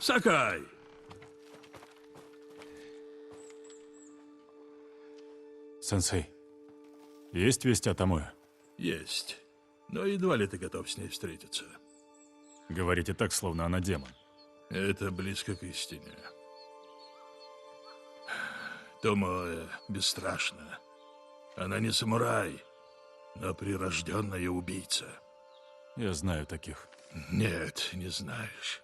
Сакай! Сенсей, есть весть о Томоэ? Есть. Но едва ли ты готов с ней встретиться. Говорите так, словно она демон. Это близко к истине. Томоэ бесстрашна. Она не самурай, но прирожденная убийца. Я знаю таких. Нет, не знаешь.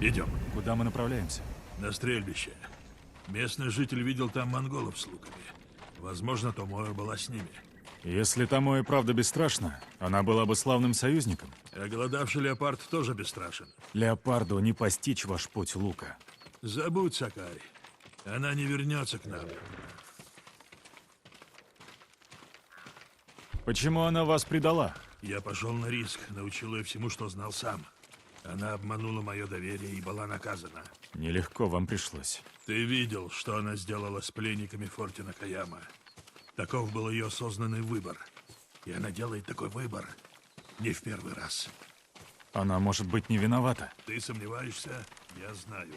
Идем. Куда мы направляемся? На стрельбище. Местный житель видел там монголов с луками. Возможно, Томоэ была с ними. Если Томоэ правда бесстрашна, она была бы славным союзником. Оголодавший леопард тоже бесстрашен. Леопарду не постичь ваш путь лука. Забудь, Сакай. Она не вернется к нам. Почему она вас предала? Я пошел на риск, научил ее всему, что знал сам. Она обманула мое доверие и была наказана. Нелегко вам пришлось. Ты видел, что она сделала с пленниками в форте Накаяма. Таков был ее осознанный выбор. И она делает такой выбор не в первый раз. Она может быть не виновата. Ты сомневаешься? Я знаю.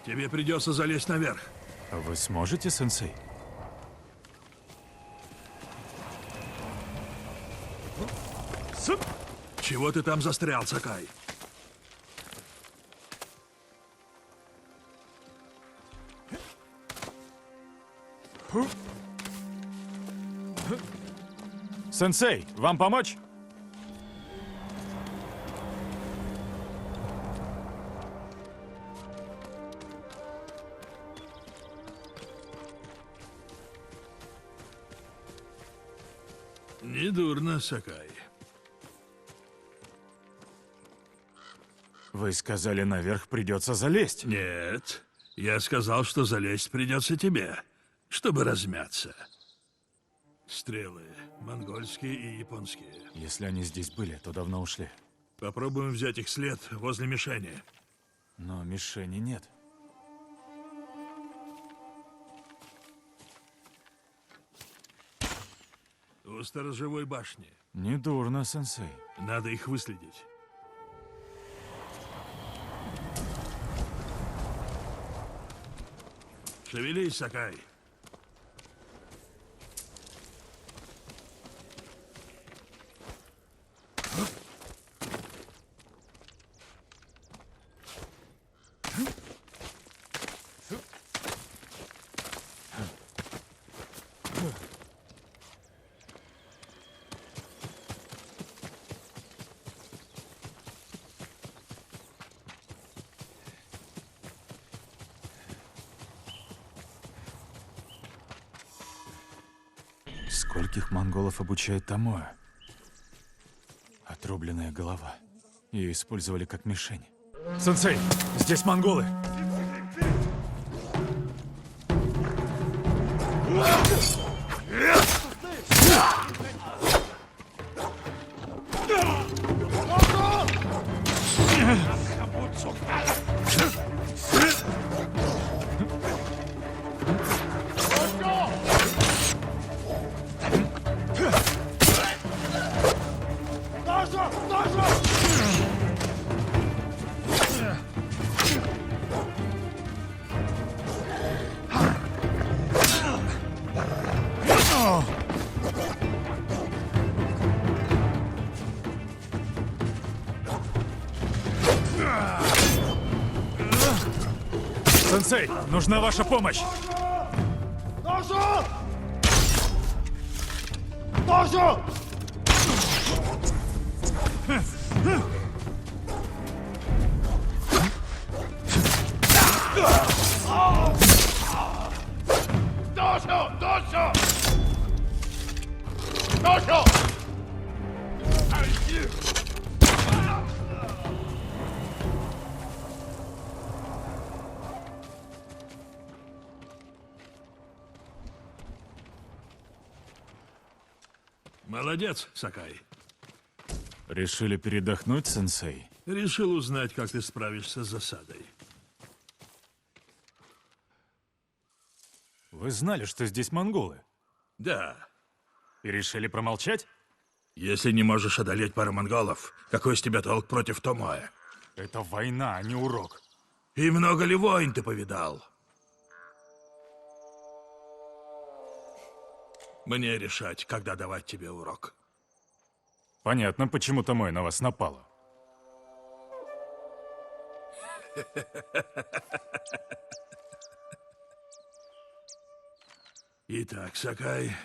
Тебе придется залезть наверх. А вы сможете, сенсей? Чего ты там застрял, Сакай? Сенсей, вам помочь? Недурно, Сакай. Вы сказали, наверх придется залезть. Нет, я сказал, что залезть придется тебе, чтобы размяться. Стрелы, монгольские и японские. Если они здесь были, то давно ушли. Попробуем взять их след возле мишени. Но мишени нет. У сторожевой башни. Недурно, сенсей. Надо их выследить. Шевелись, Сакай. Скольких монголов обучает Томоэ? Отрубленная голова. Ее использовали как мишень. Сенсей, здесь монголы! Сенсей, нужна ваша помощь! Молодец, Сакай. Решили передохнуть, сенсей? Решил узнать, как ты справишься с засадой. Вы знали, что здесь монголы? Да. И решили промолчать? Если не можешь одолеть пару монголов, какой с тебя толк против Томоя? Это война, а не урок. И много ли войн ты повидал? Мне решать, когда давать тебе урок. Понятно, почему Томой на вас напала. Итак, Сакай,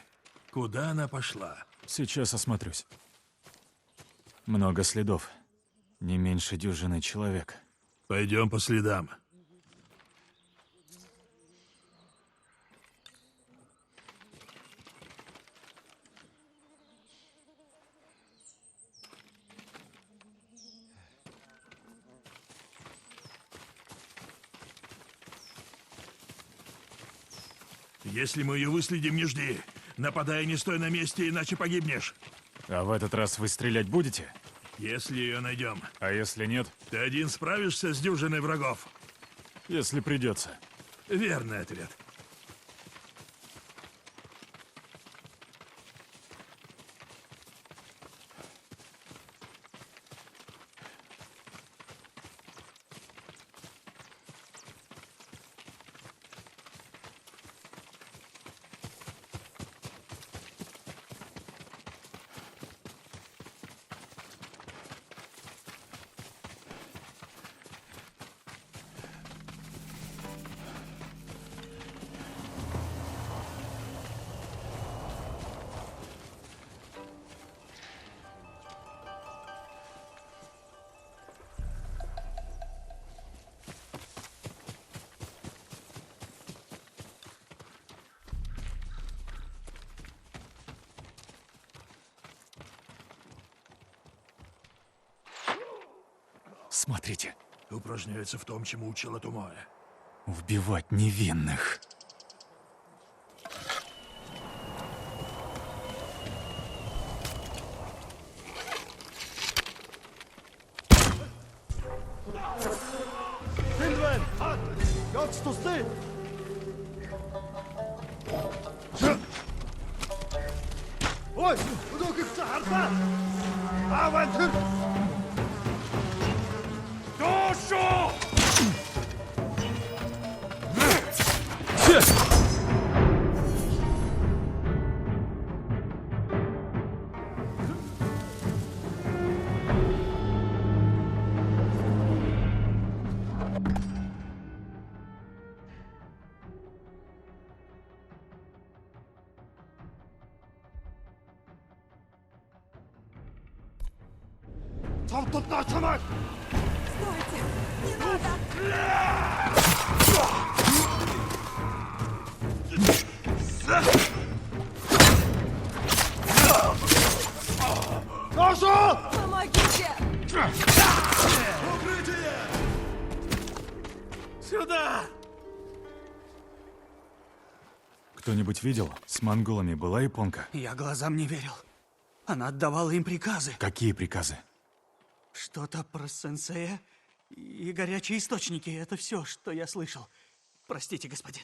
куда она пошла? Сейчас осмотрюсь. Много следов. Не меньше дюжины человек. Пойдем по следам. Если мы ее выследим, не жди. Нападай, не стой на месте, иначе погибнешь. А в этот раз вы стрелять будете? Если ее найдем. А если нет? Ты один справишься с дюжиной врагов? Если придется. Верный ответ. Смотрите. Упражняется в том, чему учила Томоя. Убивать невинных. Silven! Gott, stå still! Oj! Och då gick det här. Avantur! Душу! Tamtut naçamak! Стойте! Не надо! Нашу! Помогите! Сюда! Кто-нибудь видел? С монголами была японка? Я глазам не верил. Она отдавала им приказы. Какие приказы? Что-то про сенсея и горячие источники. Это все, что я слышал. Простите, господин.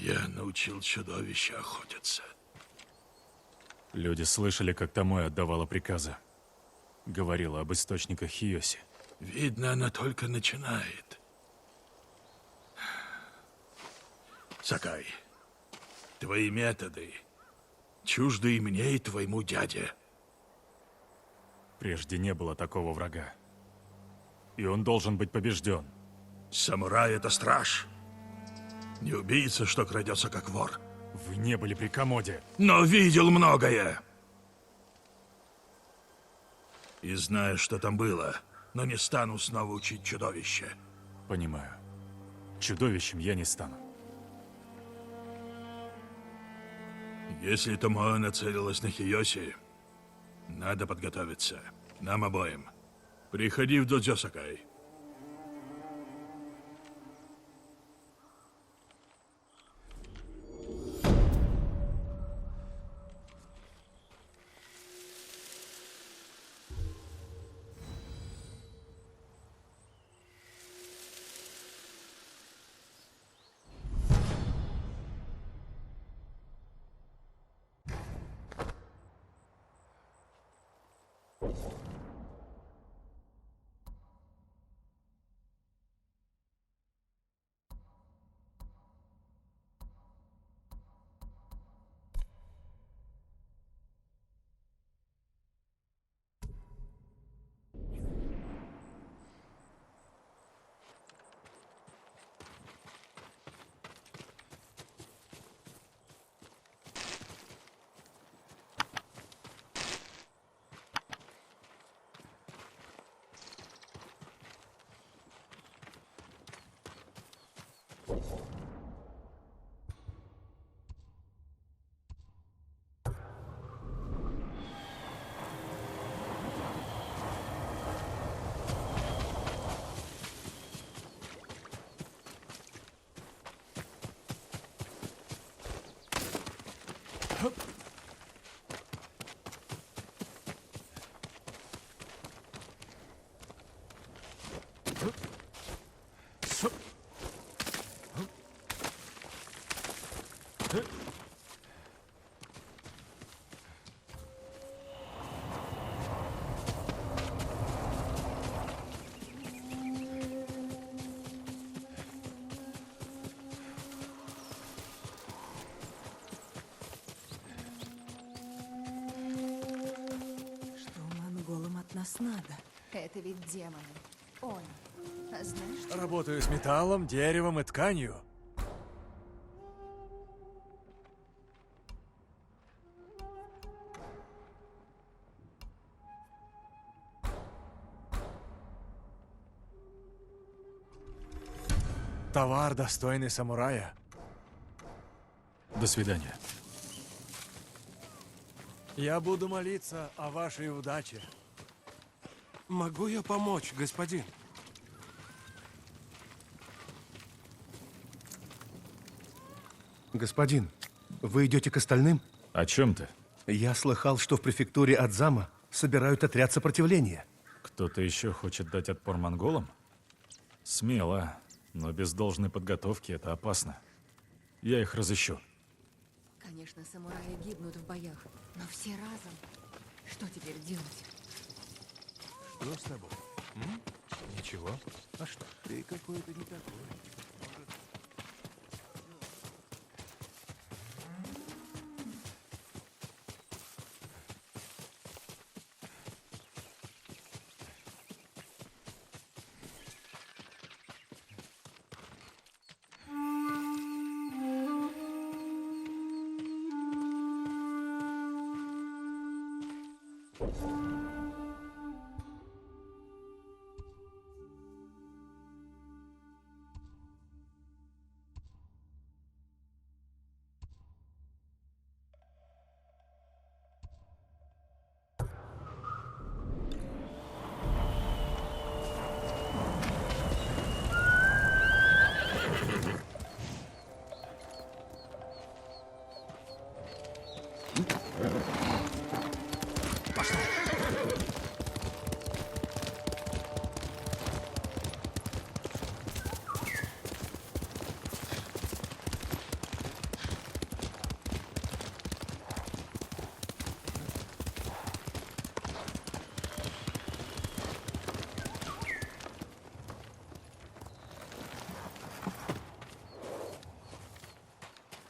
Я научил чудовища охотиться. Люди слышали, как Томоя отдавала приказы. Говорила об источниках Хиоси. Видно, она только начинает. Сакай, твои методы чужды и мне, и твоему дяде. Прежде не было такого врага. И он должен быть побежден. Самурай — это страж. Не убийца, что крадется как вор. Вы не были при комоде. Но видел многое. И знаю, что там было, но не стану снова учить чудовище. Понимаю. Чудовищем я не стану. Если Томоа нацелилась на Хиоси, надо подготовиться. Нам обоим. Приходи в додзё, Сакай. Что монголам от нас надо? Это ведь демоны. Ой, а знаешь, что... Работаю с металлом, деревом и тканью. Товар, достойный самурая. До свидания. Я буду молиться о вашей удаче. Могу я помочь, господин? Господин, вы идете к остальным? О чем ты? Я слыхал, что в префектуре Адзама собирают отряд сопротивления. Кто-то еще хочет дать отпор монголам? Смело, но без должной подготовки это опасно. Я их разыщу. Конечно, самураи гибнут в боях, но все разом. Что теперь делать? Что с тобой? Ничего. А что? Ты какой-то не такой.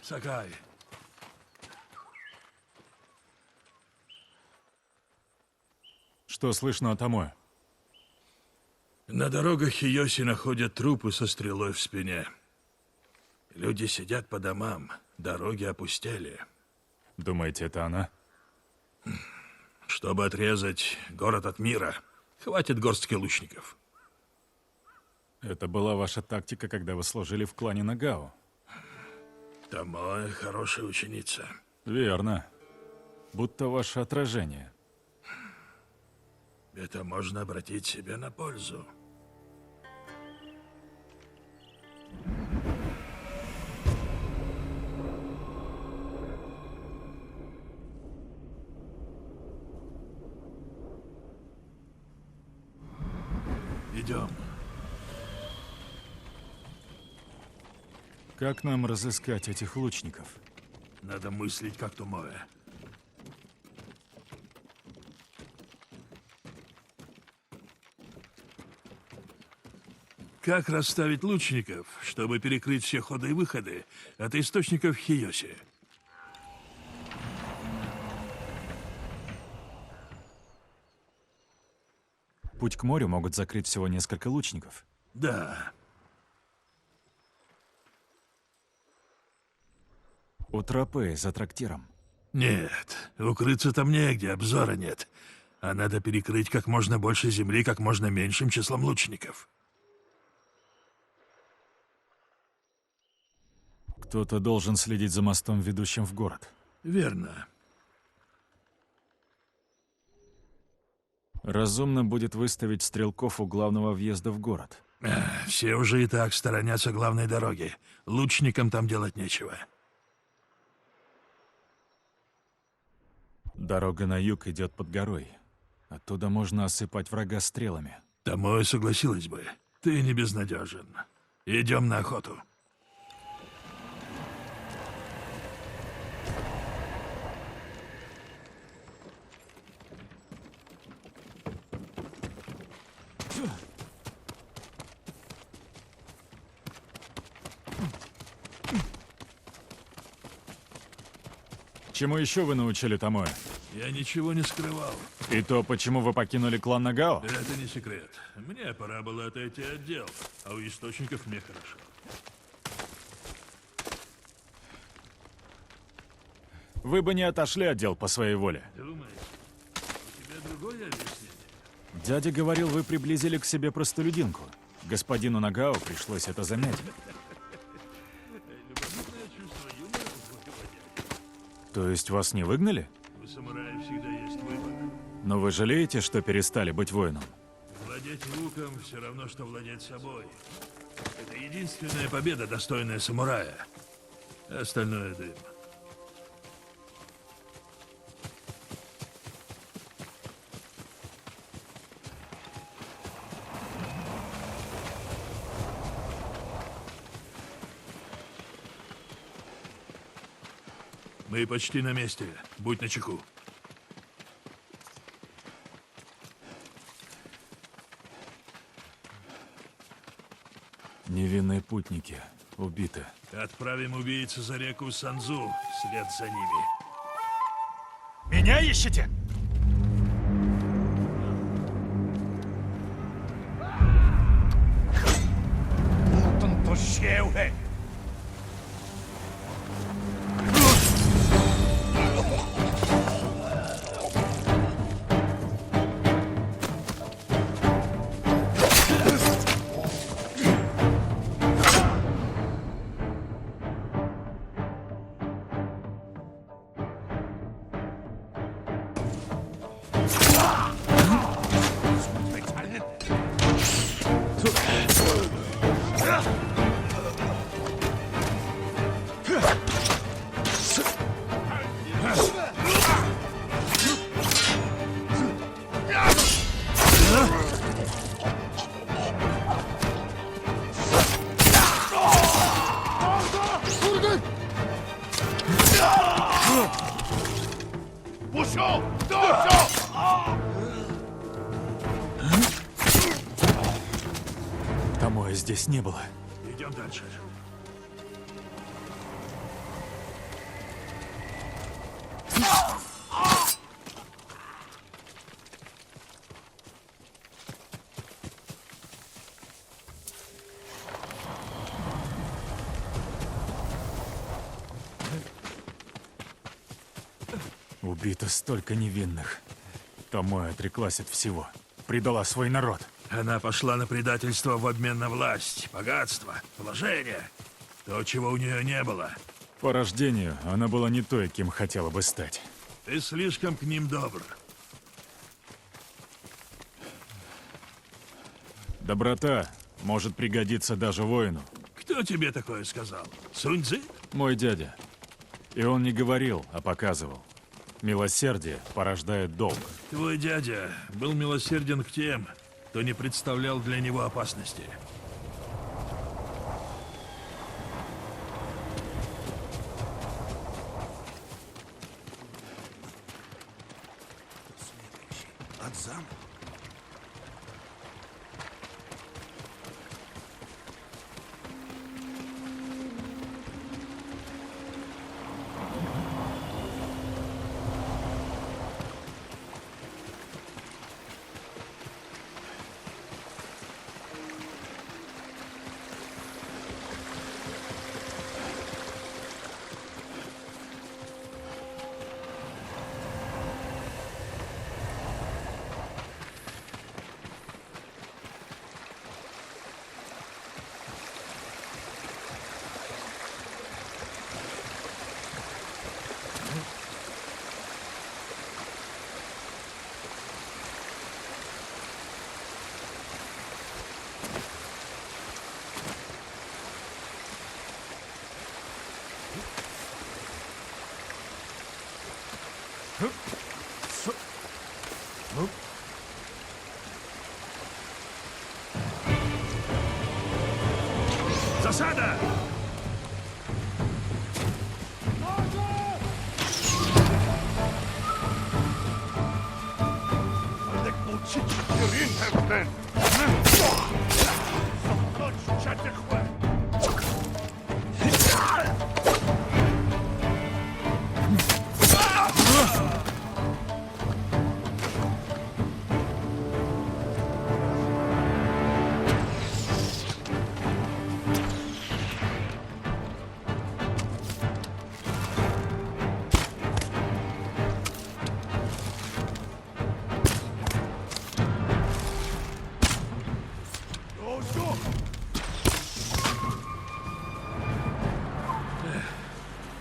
Сакай, Что слышно о Томое? на дорогах Хиёси находят трупы со стрелой в спине. Люди сидят по домам, дороги опустели. Думаете, это она? Чтобы отрезать город от мира, хватит горстки лучников. Это была ваша тактика, когда вы служили в клане Нагао. Томоэ хорошая ученица. Верно. Будто ваше отражение. Это можно обратить себе на пользу. Идем. Как нам разыскать этих лучников? Надо мыслить как Томоэ. Как расставить лучников, чтобы перекрыть все ходы и выходы от источников Хиёси? Путь к морю могут закрыть всего несколько лучников. Да, У тропы за трактиром. нет, укрыться там негде, обзора нет. А надо перекрыть как можно больше земли как можно меньшим числом лучников. Кто-то должен следить за мостом, ведущим в город. Верно. Разумно будет выставить стрелков у главного въезда в город. Все уже и так сторонятся главной дороги. Лучникам там делать нечего. Дорога на юг идет под горой. Оттуда можно осыпать врага стрелами. Томоэ согласилась бы. Ты не безнадежен. Идем на охоту. Чему еще вы научили Томоэ? Я ничего не скрывал. И то, почему вы покинули клан Нагао? Это не секрет. Мне пора было отойти от дел, а у источников мне хорошо. Вы бы не отошли от дел по своей воле. Думаешь, у тебя другое объяснение? Дядя говорил, вы приблизили к себе простолюдинку. Господину Нагао пришлось это заметить. Любопытное чувство юмора у твоего дяди. То есть вас не выгнали? У самурая всегда есть выбор. Но вы жалеете, что перестали быть воином? Владеть луком все равно, что владеть собой. Это единственная победа, достойная самурая. Остальное дым. Мы почти на месте. Будь начеку. Невинные путники убиты. Отправим убийцу за реку Санзу вслед за ними. Меня ищете? Томоэ здесь не было. Идем дальше. Убито столько невинных. Томоя отреклась от всего. Предала свой народ. Она пошла на предательство в обмен на власть, богатство, положение. То, чего у нее не было. По рождению она была не той, кем хотела бы стать. Ты слишком к ним добр. Доброта может пригодиться даже воину. Кто тебе такое сказал? Сунь-Цзы? Мой дядя. И он не говорил, а показывал. Милосердие порождает долг. Твой дядя был милосерден к тем, кто не представлял для него опасности. Адзам? Засада!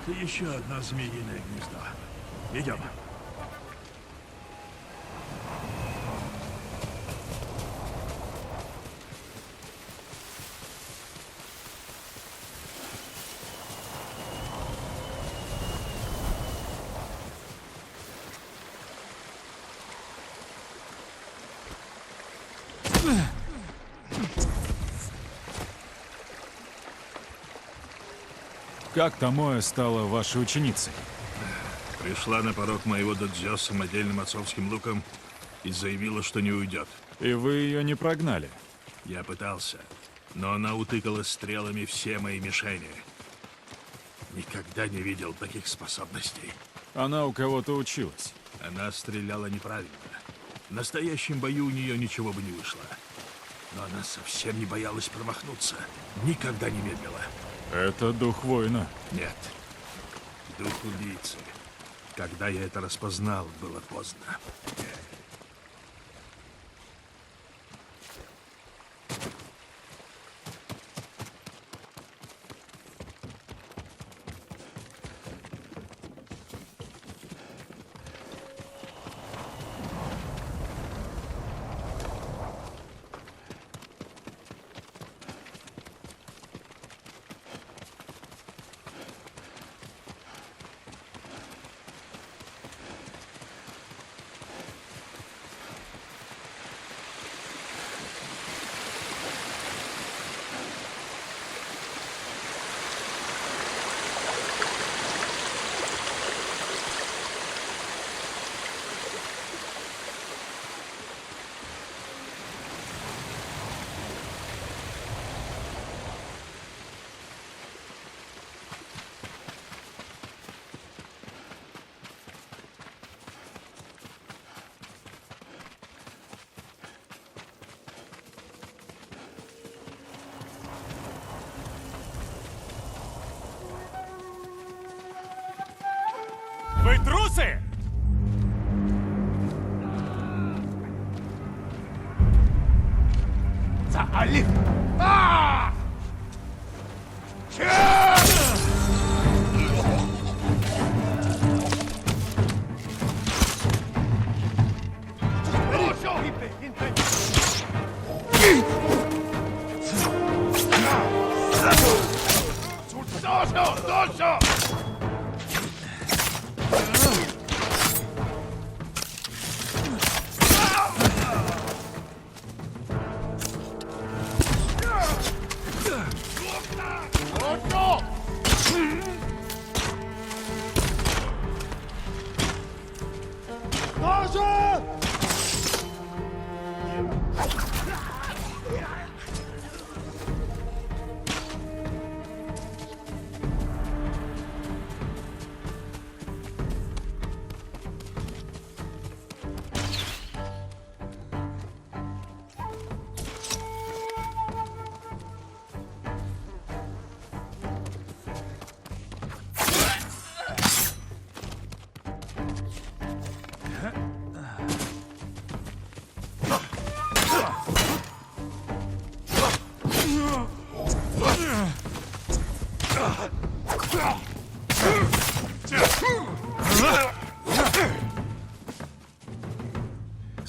Это еще одно змеиное гнездо. Идем. Как Томоя стала вашей ученицей? Пришла на порог моего додзё с самодельным отцовским луком и заявила, что не уйдет. И вы ее не прогнали? Я пытался, но она утыкала стрелами все мои мишени. Никогда не видел таких способностей. Она у кого-то училась. Она стреляла неправильно. В настоящем бою у нее ничего бы не вышло. Но она совсем не боялась промахнуться. Никогда не медлила. Это дух воина. Нет. Дух убийцы. Когда я это распознал, было поздно. Лифт!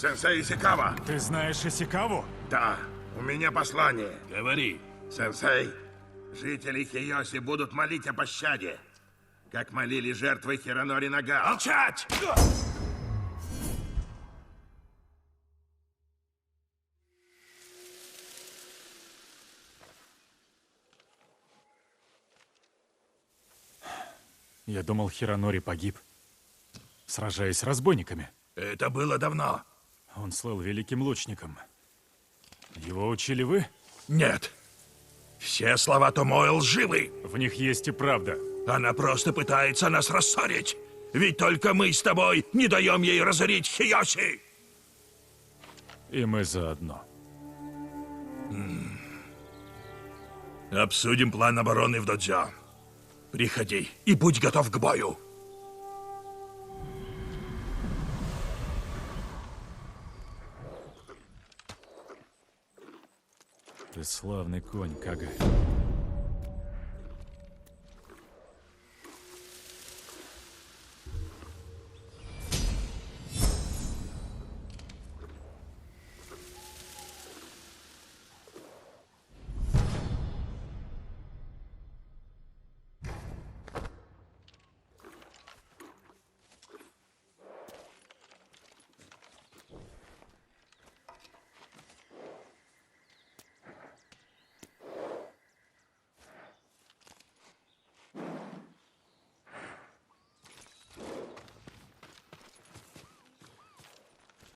Сенсей Исикава. Ты знаешь Исикаву? Да, у меня послание. Говори. Сенсей, жители Хиоси будут молить о пощаде, как молили жертвы Хиронори Нага. Молчать! Я думал, Хиронори погиб, сражаясь с разбойниками. Это было давно. Он слыл великим лучником. Его учили вы? Нет. Все слова Томоэ лживы. В них есть и правда. Она просто пытается нас рассорить. Ведь только мы с тобой не даем ей разорить Хиоси. И мы заодно. Обсудим план обороны в додзё. Приходи и будь готов к бою. Ты славный конь, Кага.